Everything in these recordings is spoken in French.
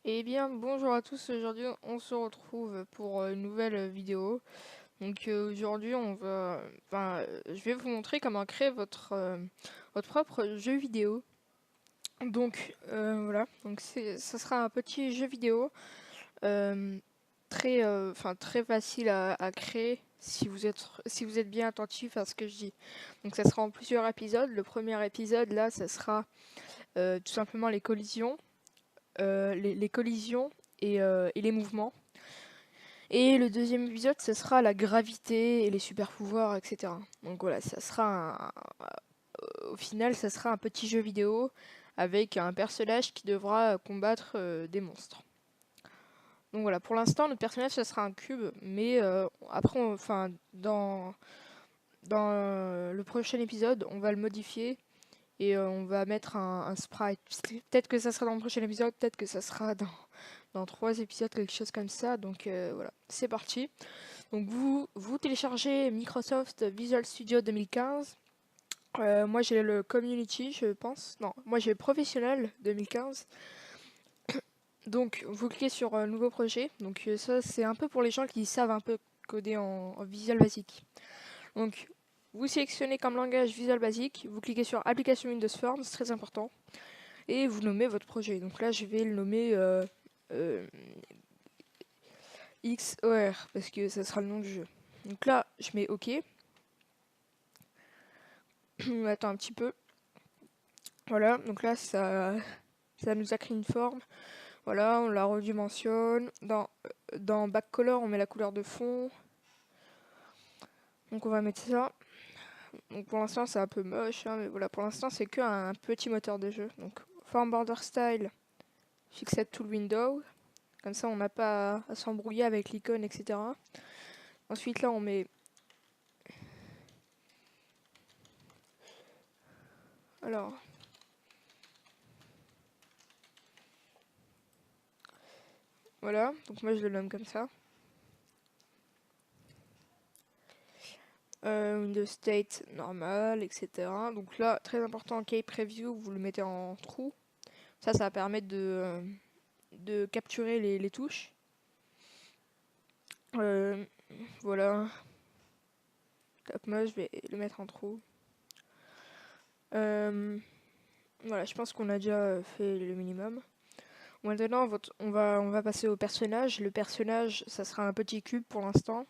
Eh bien, bonjour à tous. Aujourd'hui, on se retrouve pour une nouvelle vidéo. Donc aujourd'hui, je vais vous montrer comment créer votre propre jeu vidéo. Donc voilà. Donc ça sera un petit jeu vidéo euh, très facile à créer si vous êtes bien attentif à ce que je dis. Donc ça sera en plusieurs épisodes. Le premier épisode là, ça sera tout simplement les collisions. Les collisions et les mouvements. Et le deuxième épisode, ce sera la gravité et les super pouvoirs, etc. Donc voilà, au final, ça sera un petit jeu vidéo avec un personnage qui devra combattre des monstres. Donc voilà, pour l'instant, notre personnage, ça sera un cube, mais après, dans le prochain épisode, on va le modifier et on va mettre un sprite. Peut-être que ça sera dans le prochain épisode, peut-être que ça sera dans 3 épisodes, quelque chose comme ça. Donc voilà, c'est parti. Donc vous téléchargez Microsoft Visual Studio 2015. Moi j'ai le Community, je pense. Non, moi j'ai le Professionnel 2015. Donc vous cliquez sur Nouveau projet. Donc ça c'est un peu pour les gens qui savent un peu coder en Visual Basic. Donc vous sélectionnez comme langage Visual Basic. Vous cliquez sur Application Windows Forms, c'est très important. Et vous nommez votre projet. Donc là je vais le nommer euh, XOR parce que ça sera le nom du jeu. Donc là je mets OK. On attend un petit peu. Voilà, donc là ça nous a créé une forme. Voilà, on la redimensionne. Dans Backcolor, on met la couleur de fond. Donc on va mettre ça. Donc pour l'instant c'est un peu moche, hein, mais voilà, pour l'instant c'est que un petit moteur de jeu. Donc Form Border Style, Fixate Tool Window. Comme ça on n'a pas à s'embrouiller avec l'icône, etc. Ensuite là on met... Alors... Voilà, donc moi je le nomme comme ça. Windows State normal, etc. Donc là, très important, Key Preview, vous le mettez en trou. Ça va permettre de capturer les touches. Euh, voilà. Top, moi je vais le mettre en trou. Voilà, je pense qu'on a déjà fait le minimum. Maintenant, on va passer au personnage. Le personnage, ça sera un petit cube pour l'instant.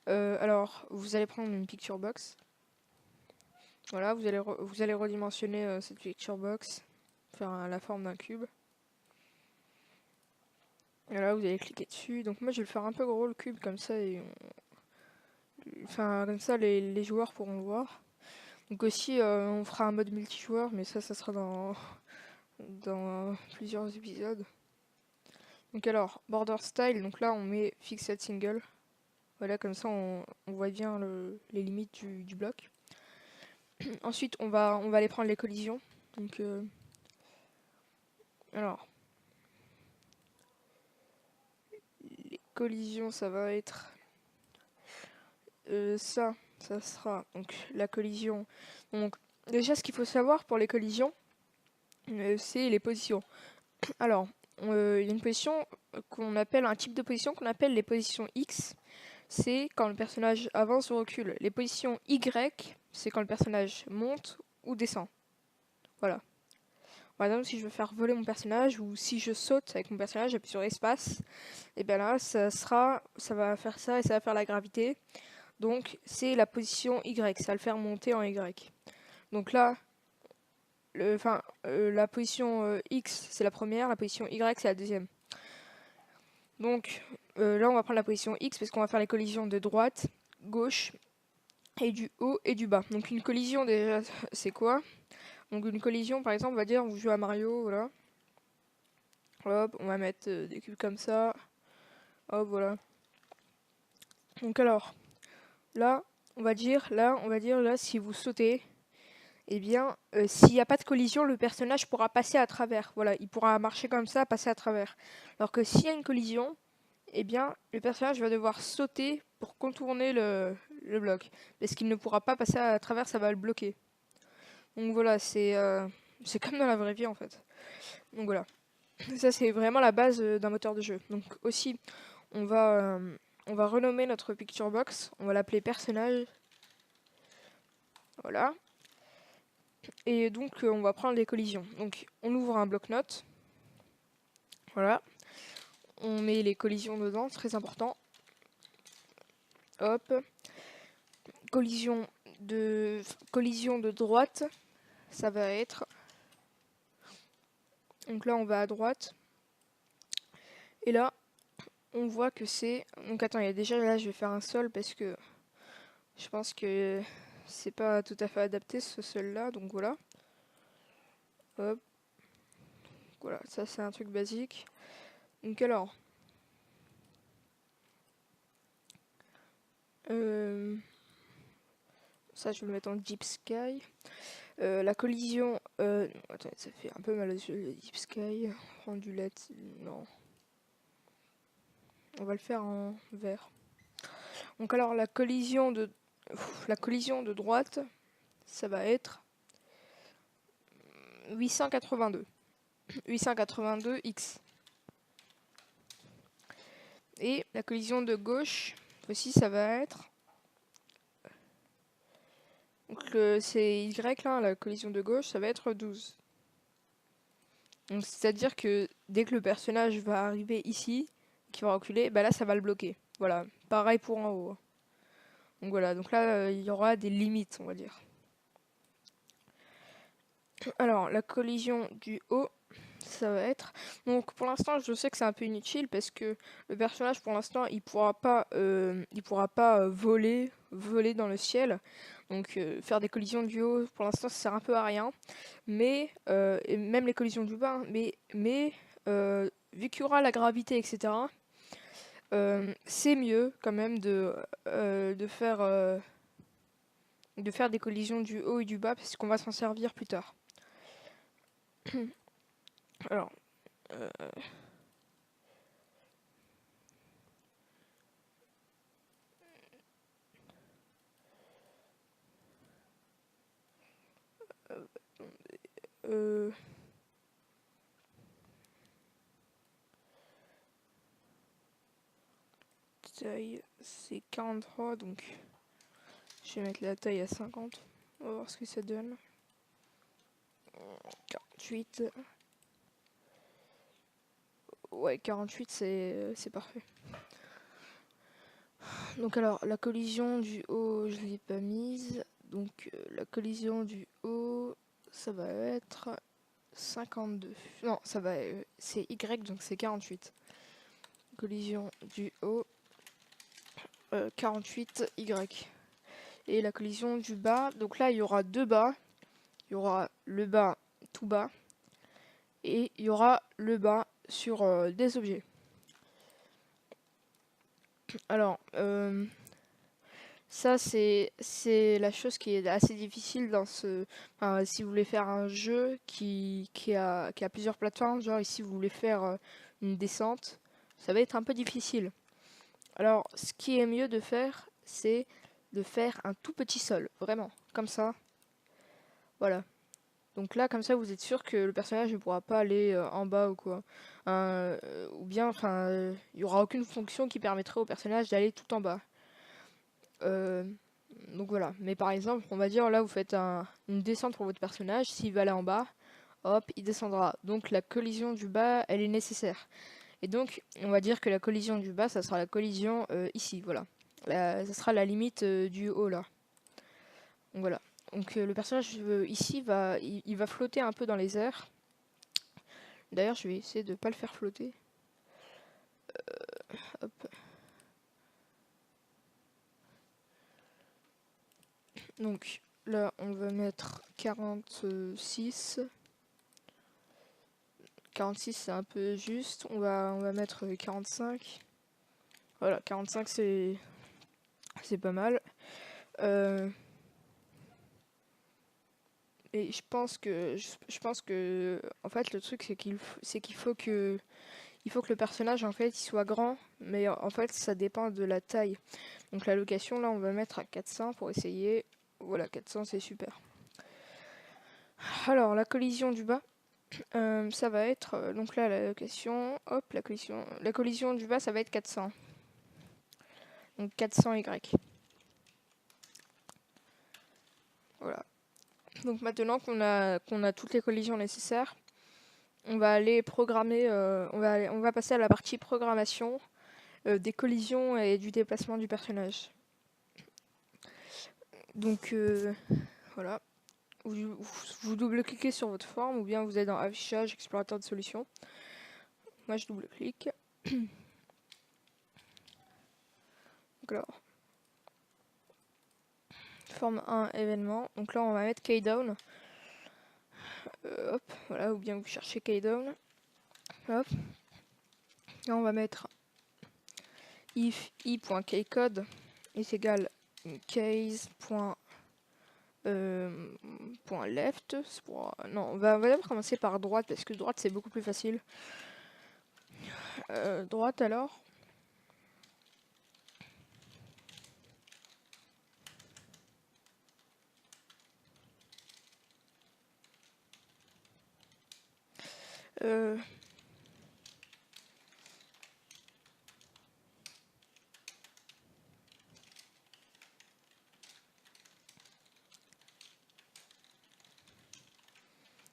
Alors, vous allez prendre une picture box. Voilà, vous allez redimensionner cette picture box, faire la forme d'un cube. Voilà, vous allez cliquer dessus. Donc moi, je vais le faire un peu gros le cube comme ça comme ça les joueurs pourront le voir. Donc aussi, on fera un mode multijoueur, mais ça sera dans plusieurs épisodes. Donc alors, border style, donc là on met fixed single. Voilà, comme ça on voit bien les limites du bloc. Ensuite, on va aller prendre les collisions. Donc, alors, les collisions, ça va être ça sera donc la collision. Donc, déjà, ce qu'il faut savoir pour les collisions, c'est les positions. Alors, il y a une position qu'on appelle, un type de position qu'on appelle les positions X. C'est quand le personnage avance ou recule. Les positions Y, c'est quand le personnage monte ou descend. Voilà. Par exemple, si je veux faire voler mon personnage ou si je saute avec mon personnage, j'appuie sur espace, et bien là, ça va faire ça et ça va faire la gravité. Donc, c'est la position Y, ça va le faire monter en Y. Donc là, la position X, c'est la première, la position Y, c'est la deuxième. Donc, là, on va prendre la position X parce qu'on va faire les collisions de droite, gauche, et du haut et du bas. Donc, une collision, déjà, c'est quoi? Donc, une collision, par exemple, on va dire, vous jouez à Mario, voilà. Hop, on va mettre des cubes comme ça. Hop, voilà. Donc, alors, là, si vous sautez, eh bien, s'il n'y a pas de collision, le personnage pourra passer à travers. Voilà, il pourra marcher comme ça, passer à travers. Alors que s'il y a une collision, eh bien, le personnage va devoir sauter pour contourner le bloc. Parce qu'il ne pourra pas passer à travers, ça va le bloquer. Donc voilà, c'est comme dans la vraie vie en fait. Donc voilà. Ça c'est vraiment la base d'un moteur de jeu. Donc aussi on va renommer notre picture box, on va l'appeler personnage. Voilà. Et donc on va prendre les collisions. Donc on ouvre un bloc-notes. Voilà. On met les collisions dedans, très important. Hop. Collision de droite, ça va être. Donc là on va à droite. Et là on voit que c'est. Donc attends, il y a déjà là je vais faire un sol parce que je pense que c'est pas tout à fait adapté ce sol là, donc voilà. Hop. Voilà, ça c'est un truc basique. Donc alors. Ça je vais le mettre en Deep Sky. La collision. Attends, ça fait un peu mal aux yeux le Deep Sky. Ondulate. Non. On va le faire en vert. Donc alors la collision de droite, ça va être 882. 882x. Et la collision de gauche, aussi ça va être. Donc c'est Y là, la collision de gauche, ça va être 12. Donc c'est-à-dire que dès que le personnage va arriver ici, qui va reculer, bah là ça va le bloquer. Voilà, pareil pour en haut. Donc voilà, donc là il y aura des limites, on va dire. Alors la collision du haut, ça va être. Donc pour l'instant je sais que c'est un peu inutile parce que le personnage pour l'instant il pourra pas voler dans le ciel. Donc faire des collisions du haut pour l'instant ça sert un peu à rien. Mais et même les collisions du bas, mais vu qu'il y aura la gravité, etc. C'est mieux quand même de faire des collisions du haut et du bas parce qu'on va s'en servir plus tard. Alors, taille c'est 43, donc je vais mettre la taille à 50. On va voir ce que ça donne. 48. Ouais, 48 c'est parfait. Donc alors, la collision du haut, je l'ai pas mise. Donc la collision du haut, ça va être 52. Non, ça va, c'est Y, donc c'est 48. Collision du haut, 48 Y. Et la collision du bas, donc là il y aura deux bas. Il y aura le bas tout bas. Et il y aura le bas sur des objets. Alors, ça c'est la chose qui est assez difficile dans ce. Enfin, si vous voulez faire un jeu qui a plusieurs plateformes, genre ici vous voulez faire une descente, ça va être un peu difficile. Alors, ce qui est mieux de faire, c'est de faire un tout petit sol, vraiment, comme ça. Voilà. Donc là, comme ça, vous êtes sûr que le personnage ne pourra pas aller en bas ou quoi. Ou bien, enfin, il n'y aura aucune fonction qui permettrait au personnage d'aller tout en bas. Donc voilà. Mais par exemple, on va dire là, vous faites une descente pour votre personnage. S'il va aller en bas, hop, il descendra. Donc la collision du bas, elle est nécessaire. Et donc, on va dire que la collision du bas, ça sera la collision ici, voilà. Ça sera la limite du haut là. Donc voilà. Donc le personnage ici il va flotter un peu dans les airs. D'ailleurs, je vais essayer de pas le faire flotter. Hop. Donc là, on va mettre 46. 46 c'est un peu juste. On va mettre 45. Voilà, 45 c'est pas mal. Et je pense que en fait le truc c'est qu'il faut que le personnage en fait il soit grand, mais en fait ça dépend de la taille. Donc la location là on va mettre à 400 pour essayer. Voilà, 400 c'est super. Alors la collision du bas. Ça va être, donc là la location, hop, la collision du bas ça va être 400. Donc 400Y. Voilà. Donc maintenant qu'on a toutes les collisions nécessaires, on va aller programmer, on va passer à la partie programmation des collisions et du déplacement du personnage. Donc voilà, vous double-cliquez sur votre forme ou bien vous êtes dans affichage, explorateur de solutions. Moi je double-clique. Donc alors, forme 1 événement. Donc là on va mettre keydown. Hop, voilà, ou bien vous cherchez keydown. Hop. Là on va mettre if i.keycode est égal case.left. Non, on va d'abord commencer par droite parce que droite c'est beaucoup plus facile. Droite alors.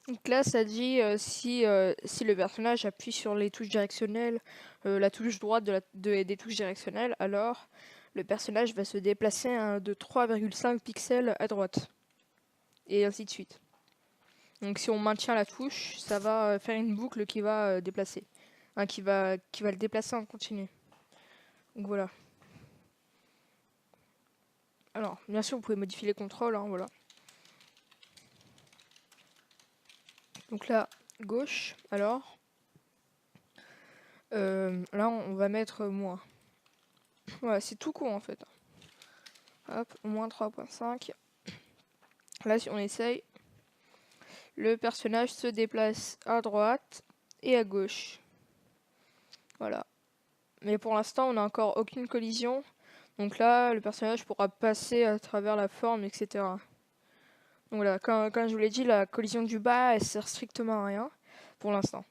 Donc là, ça dit si le personnage appuie sur les touches directionnelles, la touche droite des touches directionnelles, alors le personnage va se déplacer de 3,5 pixels à droite. Et ainsi de suite. Donc si on maintient la touche, ça va faire une boucle qui va déplacer. Hein, qui va le déplacer en continu. Donc voilà. Alors, bien sûr, vous pouvez modifier les contrôles, hein, voilà. Donc là, gauche, alors. Là, on va mettre moins. Voilà, c'est tout con en fait. Hop, moins 3.5. Là, si on essaye, le personnage se déplace à droite et à gauche. Voilà. Mais pour l'instant, on n'a encore aucune collision. Donc là, le personnage pourra passer à travers la forme, etc. Donc voilà, comme je vous l'ai dit, la collision du bas, elle sert strictement à rien pour l'instant.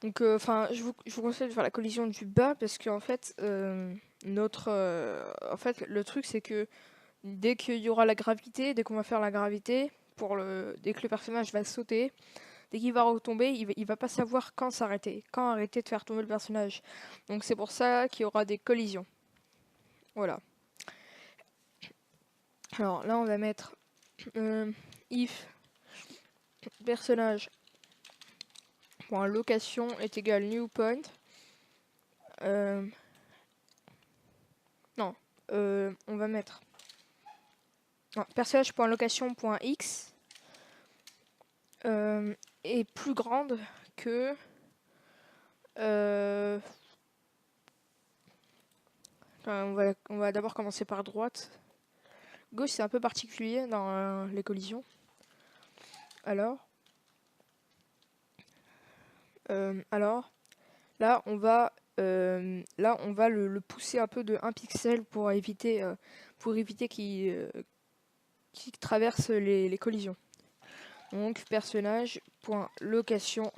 Donc, je vous conseille de faire la collision du bas parce qu'en fait, en fait, le truc c'est que dès qu'il y aura la gravité, dès qu'on va faire la gravité, dès que le personnage va sauter, dès qu'il va retomber, il va pas savoir quand s'arrêter, quand arrêter de faire tomber le personnage. Donc c'est pour ça qu'il y aura des collisions. Voilà. Alors là, on va mettre if personnage location est égal new point. Non, on va mettre personnage.location.x est plus grande que on va d'abord commencer par droite. Gauche c'est un peu particulier dans les collisions. Alors là on va le pousser un peu de 1 pixel pour éviter qu'il traverse les collisions. Donc personnage.location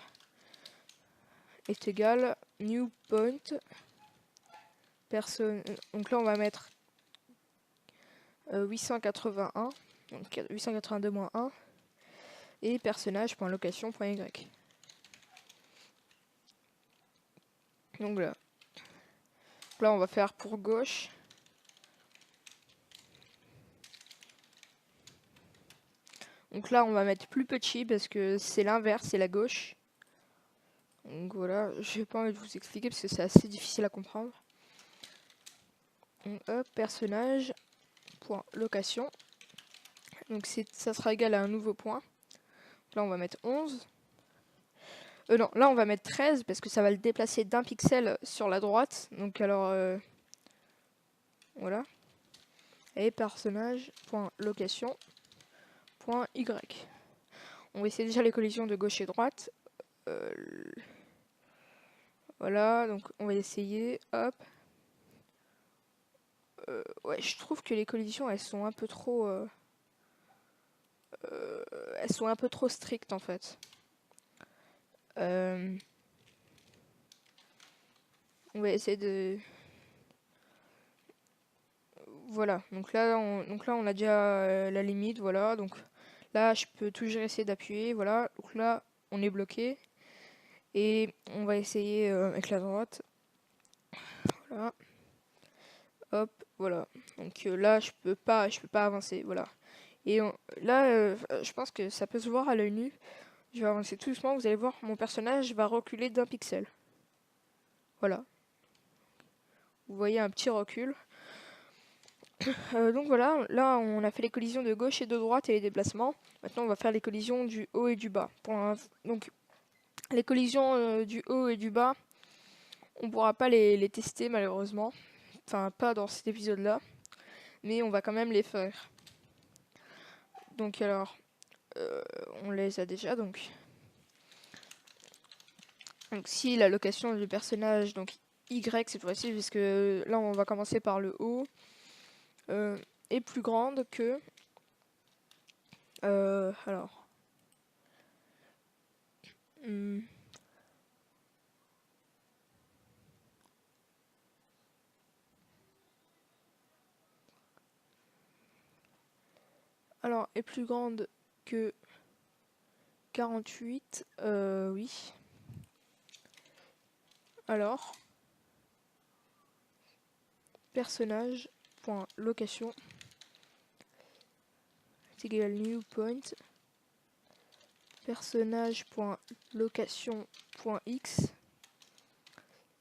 est égal new point. Donc là on va mettre 881, donc 882-1 et personnage.location.y. Donc là on va faire pour gauche. Donc là on va mettre plus petit parce que c'est l'inverse, c'est la gauche. Donc voilà, j'ai pas envie de vous expliquer parce que c'est assez difficile à comprendre. Donc hop, personnage.location. Donc ça sera égal à un nouveau point. Là on va mettre 11. Non, là on va mettre 13 parce que ça va le déplacer d'un pixel sur la droite. Donc alors voilà. Et personnage.location.y. On va essayer déjà les collisions de gauche et droite. Voilà, donc on va essayer. Hop. Ouais, je trouve que les collisions elles sont un peu trop elles sont un peu trop strictes en fait. On va essayer de... Voilà, donc là on a déjà la limite, voilà. Donc là je peux toujours essayer d'appuyer, voilà. Donc là on est bloqué. Et on va essayer avec la droite. Voilà. Hop, voilà. Donc là je peux pas avancer, voilà. Et là je pense que ça peut se voir à l'œil nu. Je vais avancer tout doucement, vous allez voir mon personnage va reculer d'1 pixel. Voilà. Vous voyez un petit recul. Donc voilà, là on a fait les collisions de gauche et de droite et les déplacements. Maintenant on va faire les collisions du haut et du bas. Donc les collisions du haut et du bas, on pourra pas les tester malheureusement. Enfin pas dans cet épisode là. Mais on va quand même les faire. Donc alors, on les a déjà donc. Donc si la location du personnage, donc Y cette fois-ci, puisque là on va commencer par le haut, est plus grande que... alors... alors, est plus grande que 48, oui. Alors, personnage.location c'est égal new point personnage.location.x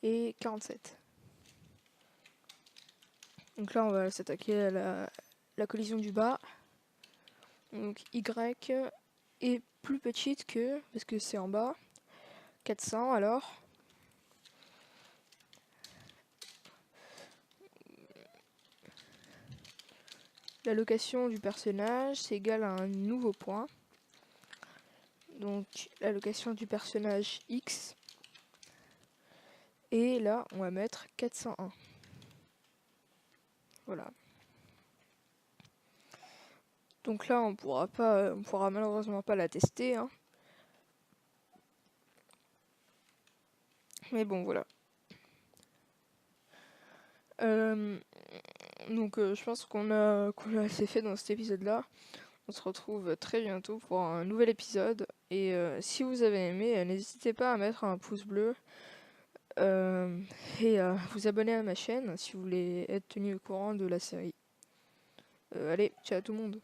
et 47. Donc là on va s'attaquer à la collision du bas. Donc Y est plus petite que, parce que c'est en bas, 400 alors. La location du personnage c'est égal à un nouveau point. Donc la location du personnage X. Et là on va mettre 401. Voilà. Donc là on pourra malheureusement pas la tester. Hein. Mais bon voilà. Donc je pense qu'on a assez fait dans cet épisode là. On se retrouve très bientôt pour un nouvel épisode. Et si vous avez aimé, n'hésitez pas à mettre un pouce bleu. Et à vous abonner à ma chaîne si vous voulez être tenu au courant de la série. Allez, ciao à tout le monde.